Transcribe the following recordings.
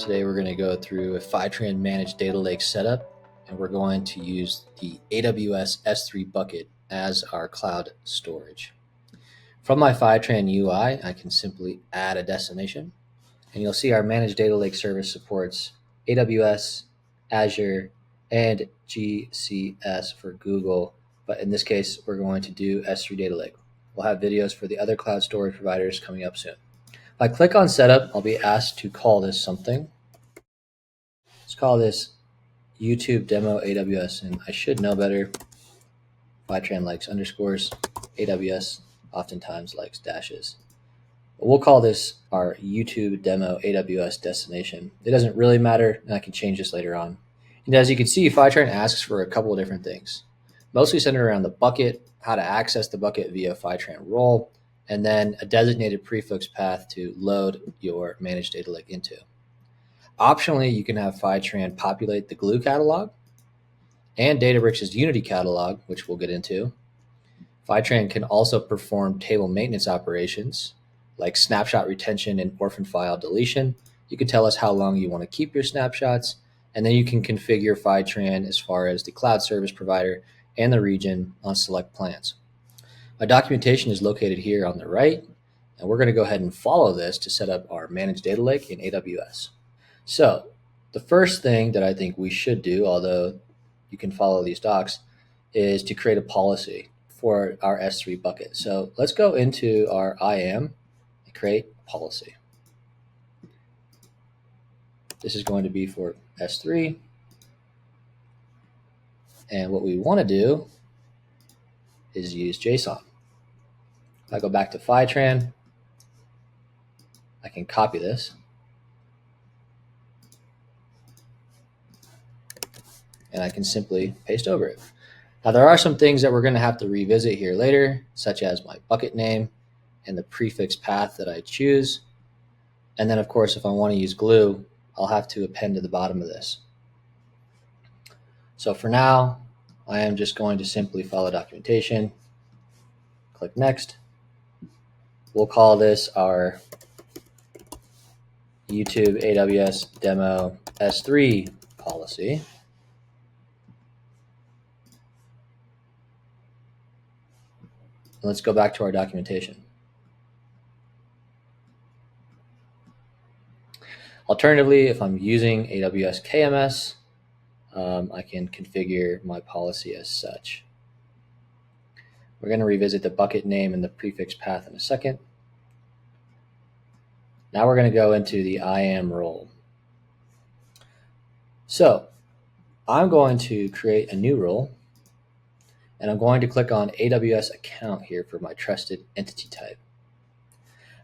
Today we're going to go through a Fivetran managed data lake setup, and we're going to use the AWS S3 bucket as our cloud storage. From my Fivetran UI, I can simply add a destination, and you'll see our managed data lake service supports AWS, Azure, and GCS for Google, but in this case, we're going to do S3 data lake. We'll have videos for the other cloud storage providers coming up soon. If I click on setup, I'll be asked to call this something. Let's call this YouTube demo AWS, and I should know better. Fivetran likes underscores. AWS oftentimes likes dashes. But we'll call this our YouTube demo AWS destination. It doesn't really matter, and I can change this later on. And as you can see, Fivetran asks for a couple of different things, mostly centered around the bucket, how to access the bucket via Fivetran role, and then a designated prefix path to load your managed data lake into. Optionally, you can have Fivetran populate the Glue catalog and Databricks' Unity catalog, which we'll get into. Fivetran can also perform table maintenance operations like snapshot retention and orphan file deletion. You can tell us how long you want to keep your snapshots, and then you can configure Fivetran as far as the cloud service provider and the region on select plans. My documentation is located here on the right, and we're going to go ahead and follow this to set up our managed data lake in AWS. So the first thing that I think we should do, although you can follow these docs, is to create a policy for our S3 bucket. So let's go into our IAM and create a policy. This is going to be for S3. And what we want to do is use JSON. If I go back to Fivetran, I can copy this. And I can simply paste over it. Now there are some things that we're going to have to revisit here later, such as my bucket name and the prefix path that I choose. And then of course, if I want to use Glue, I'll have to append to the bottom of this. So for now, I am just going to simply follow documentation, click next. We'll call this our YouTube AWS demo S3 policy. Let's go back to our documentation. Alternatively, if I'm using AWS KMS, I can configure my policy as such. We're going to revisit the bucket name and the prefix path in a second. Now we're going to go into the IAM role. So I'm going to create a new role, and I'm going to click on AWS account here for my trusted entity type.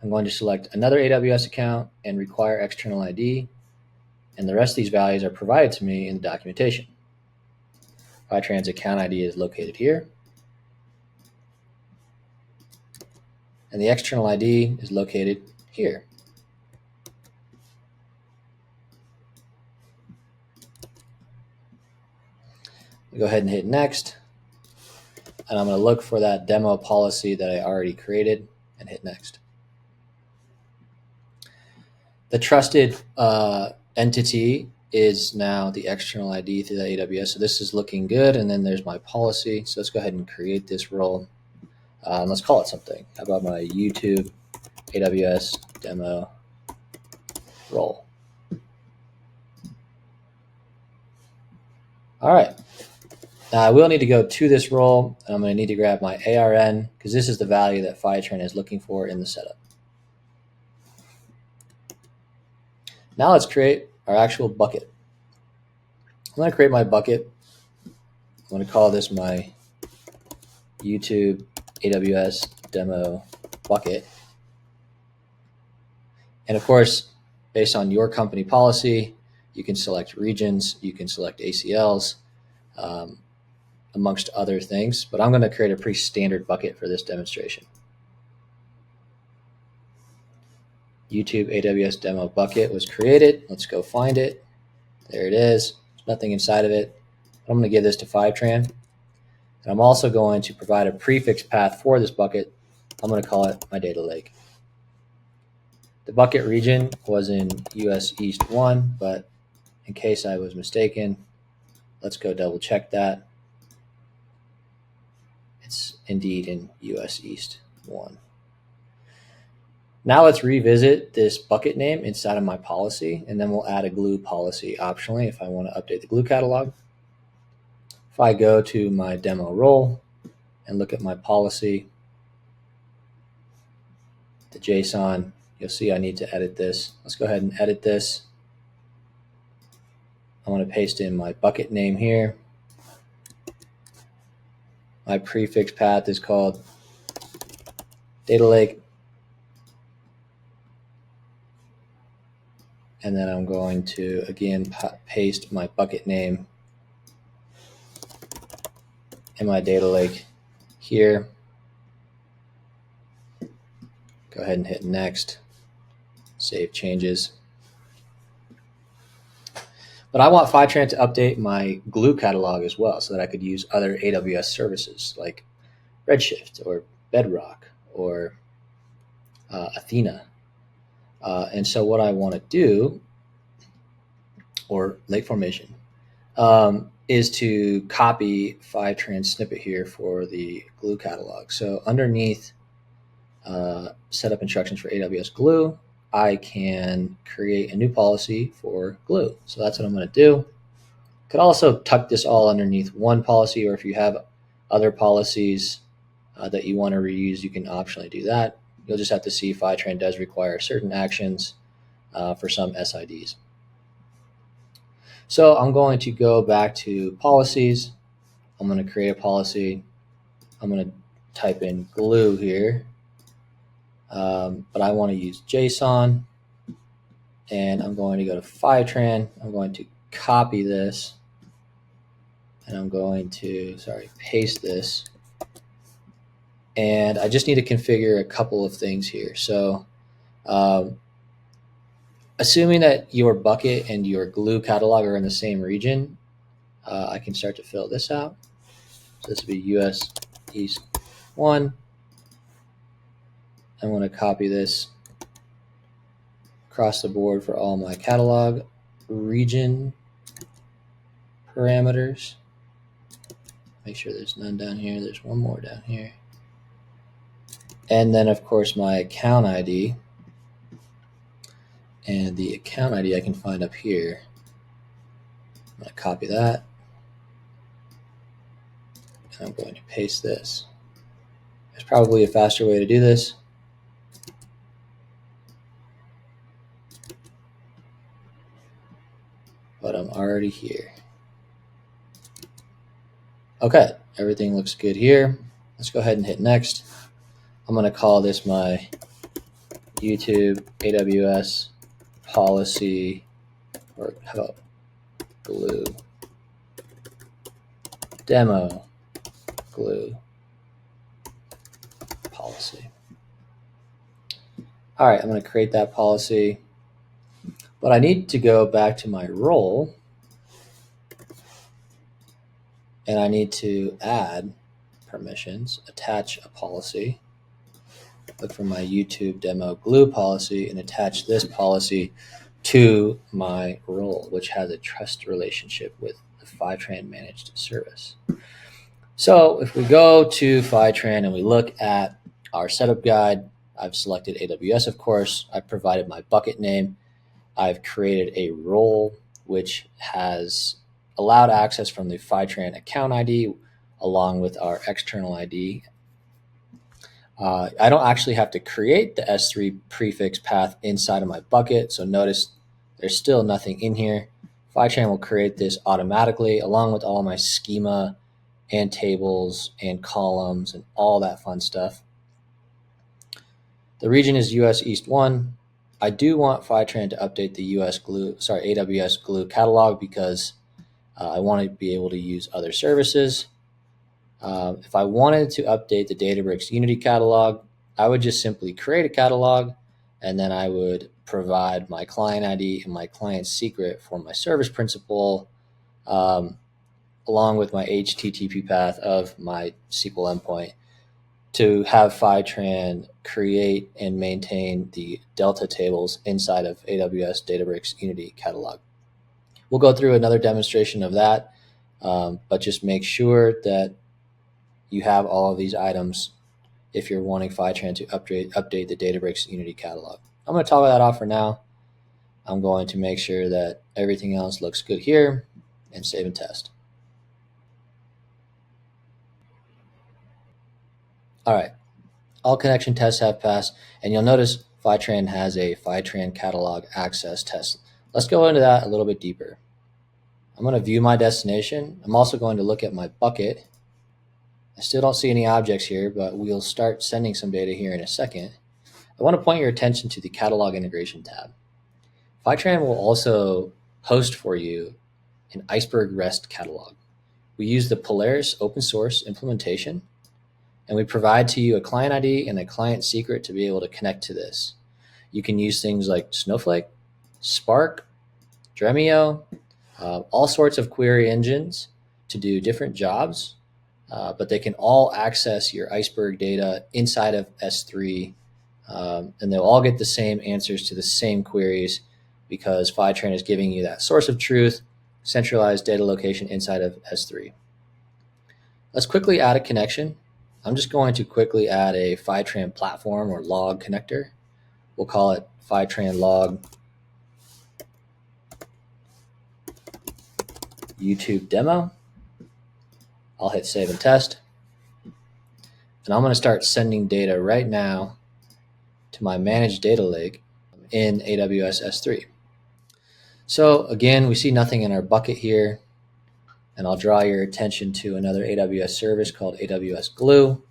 I'm going to select another AWS account and require external ID, and the rest of these values are provided to me in the documentation. Fivetran's account ID is located here, and the external ID is located here. Go ahead and hit next, and I'm going to look for that demo policy that I already created and hit next. The trusted entity is now the external ID through the AWS, so this is looking good. And then there's my policy. So let's go ahead and create this role. Let's call it something. How about my YouTube AWS demo role? All right. Now I will need to go to this role, and I'm going to need to grab my ARN because this is the value that Fivetran is looking for in the setup. Now let's create our actual bucket. I'm going to create my bucket. I'm going to call this my YouTube AWS demo bucket. And of course, based on your company policy, you can select regions, you can select ACLs, amongst other things, but I'm going to create a pretty standard bucket for this demonstration. YouTube AWS demo bucket was created. Let's go find it. There it is. There's nothing inside of it. I'm going to give this to Fivetran. And I'm also going to provide a prefix path for this bucket. I'm going to call it my data lake. The bucket region was in US East 1, but in case I was mistaken, let's go double check that. It's indeed in US East 1. Now let's revisit this bucket name inside of my policy, and then we'll add a Glue policy optionally if I want to update the Glue catalog. If I go to my demo role and look at my policy, the JSON, you'll see I need to edit this. Let's go ahead and edit this. I want to paste in my bucket name here. My prefix path is called data lake. And then I'm going to, again, paste my bucket name in my data lake here. Go ahead and hit next, save changes. But I want Fivetran to update my Glue catalog as well so that I could use other AWS services like Redshift or Bedrock or Athena. And so what I want to do, or Lake Formation, is to copy Fivetran snippet here for the Glue catalog. So underneath setup instructions for AWS Glue, I can create a new policy for Glue. So that's what I'm going to do. Could also tuck this all underneath one policy, or if you have other policies that you want to reuse, you can optionally do that. You'll just have to see Fivetran does require certain actions for some SIDs. So I'm going to go back to policies. I'm going to create a policy. I'm going to type in Glue here, but I want to use JSON, and I'm going to go to Fivetran. I'm going to copy this, and I'm going to, paste this. And I just need to configure a couple of things here. So assuming that your bucket and your Glue catalog are in the same region, I can start to fill this out. So this would be US East 1. I want to copy this across the board for all my catalog region parameters. Make sure there's none down here. There's one more down here. And then, of course, my account ID. And the account ID I can find up here. I'm going to copy that. And I'm going to paste this. There's probably a faster way to do this. But I'm already here. Okay, everything looks good here. Let's go ahead and hit next. I'm going to call this my YouTube AWS policy, or how about Glue demo Glue policy. All right, I'm going to create that policy, but I need to go back to my role, and I need to add permissions, attach a policy, look for my YouTube demo Glue policy, and attach this policy to my role, which has a trust relationship with the Fivetran managed service. So if we go to Fivetran and we look at our setup guide, I've selected AWS, of course. I've provided my bucket name. I've created a role which has allowed access from the Fivetran account ID along with our external ID. I don't actually have to create the S3 prefix path inside of my bucket. So notice there's still nothing in here. Fivetran will create this automatically along with all my schema and tables and columns and all that fun stuff. The region is US East 1. I do want Fivetran to update the AWS Glue catalog because I want to be able to use other services. If I wanted to update the Databricks Unity catalog, I would just simply create a catalog, and then I would provide my client ID and my client secret for my service principal, along with my HTTP path of my SQL endpoint. to have Fivetran create and maintain the Delta tables inside of AWS Databricks Unity Catalog. We'll go through another demonstration of that, but just make sure that you have all of these items if you're wanting Fivetran to update the Databricks Unity Catalog. I'm going to toggle that off for now. I'm going to make sure that everything else looks good here and save and test. All right, all connection tests have passed, and you'll notice Fivetran has a Fivetran catalog access test. Let's go into that a little bit deeper. I'm going to view my destination. I'm also going to look at my bucket. I still don't see any objects here, but we'll start sending some data here in a second. I want to point your attention to the catalog integration tab. Fivetran will also host for you an Iceberg REST catalog. We use the Polaris open source implementation, and we provide to you a client ID and a client secret to be able to connect to this. You can use things like Snowflake, Spark, Dremio, all sorts of query engines to do different jobs, but they can all access your Iceberg data inside of S3, and they'll all get the same answers to the same queries because Fivetran is giving you that source of truth, centralized data location inside of S3. Let's quickly add a connection. I'm just going to quickly add a Fivetran platform or log connector. We'll call it Fivetran log YouTube demo. I'll hit save and test. And I'm going to start sending data right now to my managed data lake in AWS S3. So again, we see nothing in our bucket here. And I'll draw your attention to another AWS service called AWS Glue.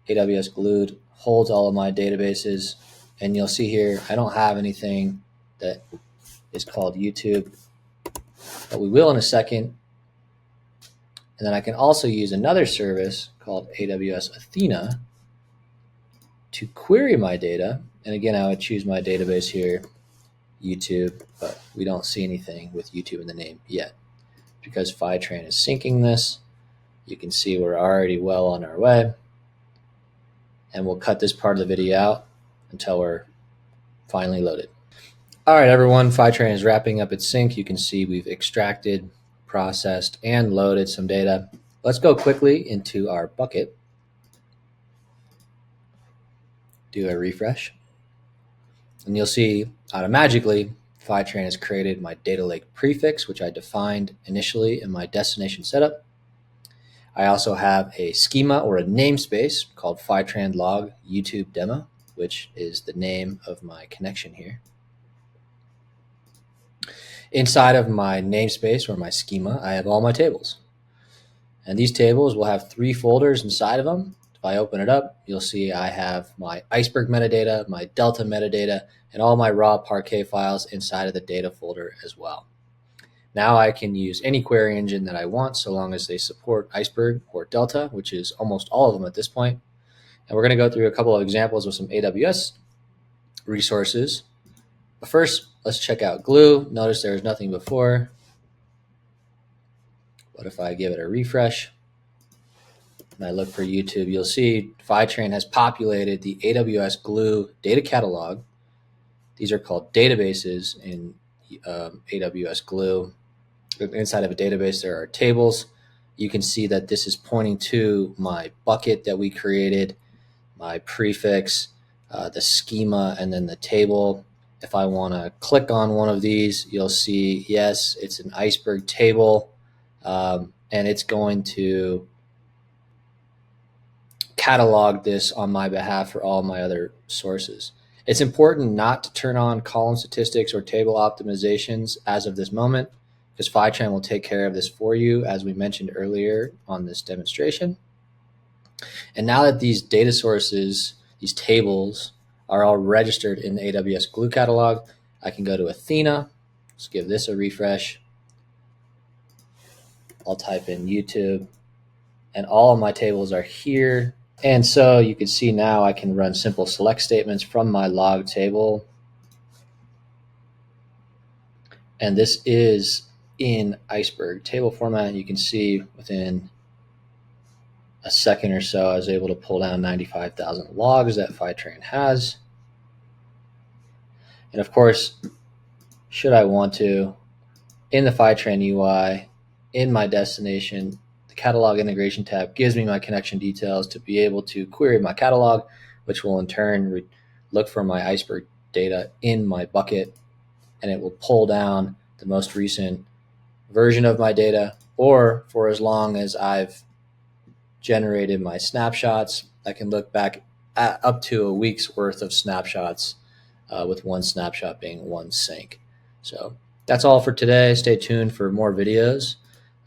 AWS Glue holds all of my databases. And you'll see here, I don't have anything that is called YouTube, but we will in a second. And then I can also use another service called AWS Athena to query my data. And again, I would choose my database here, YouTube, but we don't see anything with YouTube in the name yet. Because Fivetran is syncing this, you can see we're already well on our way. And we'll cut this part of the video out until we're finally loaded. All right, everyone, Fivetran is wrapping up its sync. You can see we've extracted, processed, and loaded some data. Let's go quickly into our bucket. Do a refresh. And you'll see automatically Fivetran has created my data lake prefix, which I defined initially in my destination setup. I also have a schema or a namespace called Fivetran log YouTube demo, which is the name of my connection here. Inside of my namespace or my schema, I have all my tables. And these tables will have 3 folders inside of them. If I open it up, you'll see I have my Iceberg metadata, my Delta metadata, and all my raw Parquet files inside of the data folder as well. Now I can use any query engine that I want so long as they support Iceberg or Delta, which is almost all of them at this point. And we're going to go through a couple of examples of some AWS resources. But first, let's check out Glue. Notice there's nothing before. But if I give it a refresh and I look for YouTube, you'll see Fivetran has populated the AWS Glue data catalog. These are called databases in AWS Glue. Inside of a database, there are tables. You can see that this is pointing to my bucket that we created, my prefix, the schema, and then the table. If I want to click on one of these, you'll see, yes, it's an Iceberg table, and it's going to catalog this on my behalf for all my other sources. It's important not to turn on column statistics or table optimizations as of this moment, because Fivetran will take care of this for you, as we mentioned earlier on this demonstration. And now that these data sources, these tables, are all registered in the AWS Glue catalog, I can go to Athena. Let's give this a refresh. I'll type in YouTube, and all of my tables are here. And so you can see now I can run simple select statements from my log table. And this is in Iceberg table format. You can see within a second or so, I was able to pull down 95,000 logs that Fivetran has. And of course, should I want to, in the Fivetran UI, in my destination, the catalog integration tab gives me my connection details to be able to query my catalog, which will in turn look for my iceberg data in my bucket, and it will pull down the most recent version of my data, or for as long as I've generated my snapshots. I can look back at up to a week's worth of snapshots, with one snapshot being one sync. So that's all for today. Stay tuned for more videos,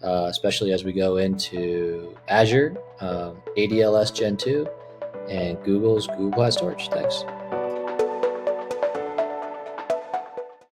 especially as we go into Azure, ADLS Gen 2, and Google's Google Cloud Storage. Thanks.